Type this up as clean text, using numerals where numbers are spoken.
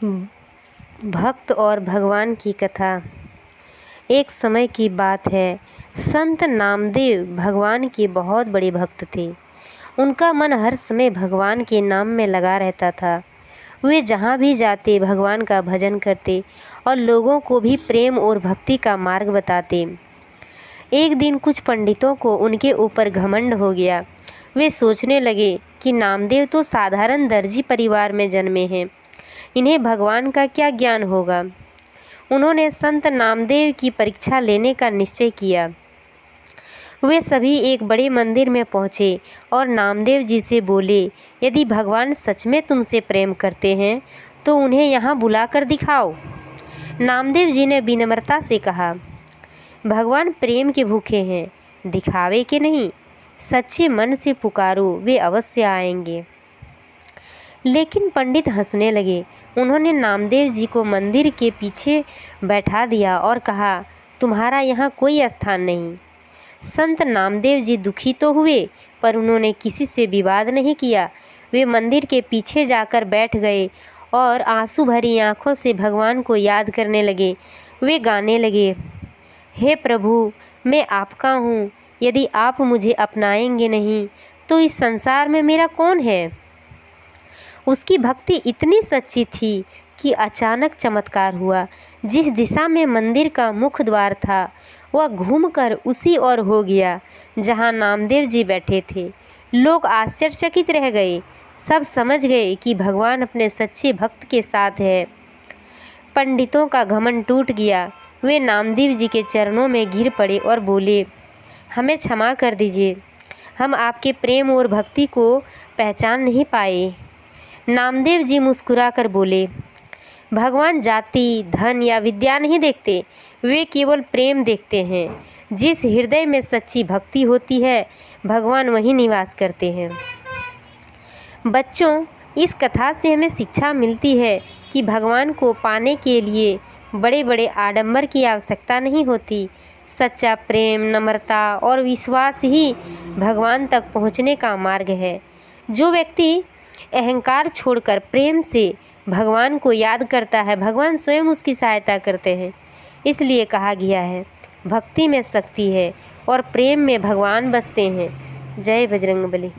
भक्त और भगवान की कथा। एक समय की बात है, संत नामदेव भगवान के बहुत बड़े भक्त थे। उनका मन हर समय भगवान के नाम में लगा रहता था। वे जहाँ भी जाते भगवान का भजन करते और लोगों को भी प्रेम और भक्ति का मार्ग बताते। एक दिन कुछ पंडितों को उनके ऊपर घमंड हो गया। वे सोचने लगे कि नामदेव तो साधारण दर्जी परिवार में जन्मे हैं, इन्हें भगवान का क्या ज्ञान होगा। उन्होंने संत नामदेव की परीक्षा लेने का निश्चय किया। वे सभी एक बड़े मंदिर में पहुँचे और नामदेव जी से बोले, यदि भगवान सच में तुमसे प्रेम करते हैं तो उन्हें यहाँ बुलाकर दिखाओ। नामदेव जी ने विनम्रता से कहा, भगवान प्रेम के भूखे हैं, दिखावे के नहीं। सच्चे मन से पुकारो, वे अवश्य आएंगे। लेकिन पंडित हंसने लगे। उन्होंने नामदेव जी को मंदिर के पीछे बैठा दिया और कहा, तुम्हारा यहाँ कोई स्थान नहीं। संत नामदेव जी दुखी तो हुए, पर उन्होंने किसी से विवाद नहीं किया। वे मंदिर के पीछे जाकर बैठ गए और आंसू भरी आंखों से भगवान को याद करने लगे। वे गाने लगे, हे प्रभु, मैं आपका हूँ। यदि आप मुझे अपनाएंगे नहीं तो इस संसार में मेरा कौन है। उसकी भक्ति इतनी सच्ची थी कि अचानक चमत्कार हुआ। जिस दिशा में मंदिर का मुख्य द्वार था वह घूमकर उसी ओर हो गया जहां नामदेव जी बैठे थे। लोग आश्चर्यचकित रह गए। सब समझ गए कि भगवान अपने सच्चे भक्त के साथ है। पंडितों का घमंड टूट गया। वे नामदेव जी के चरणों में गिर पड़े और बोले, हमें क्षमा कर दीजिए, हम आपके प्रेम और भक्ति को पहचान नहीं पाए। नामदेव जी मुस्कुराकर बोले, भगवान जाति, धन या विद्या नहीं देखते, वे केवल प्रेम देखते हैं। जिस हृदय में सच्ची भक्ति होती है भगवान वहीं निवास करते हैं। बच्चों, इस कथा से हमें शिक्षा मिलती है कि भगवान को पाने के लिए बड़े बड़े आडंबर की आवश्यकता नहीं होती। सच्चा प्रेम, नम्रता और विश्वास ही भगवान तक पहुंचने का मार्ग है। जो व्यक्ति अहंकार छोड़कर प्रेम से भगवान को याद करता है, भगवान स्वयं उसकी सहायता करते हैं। इसलिए कहा गया है, भक्ति में शक्ति है और प्रेम में भगवान बसते हैं। जय बजरंगबली।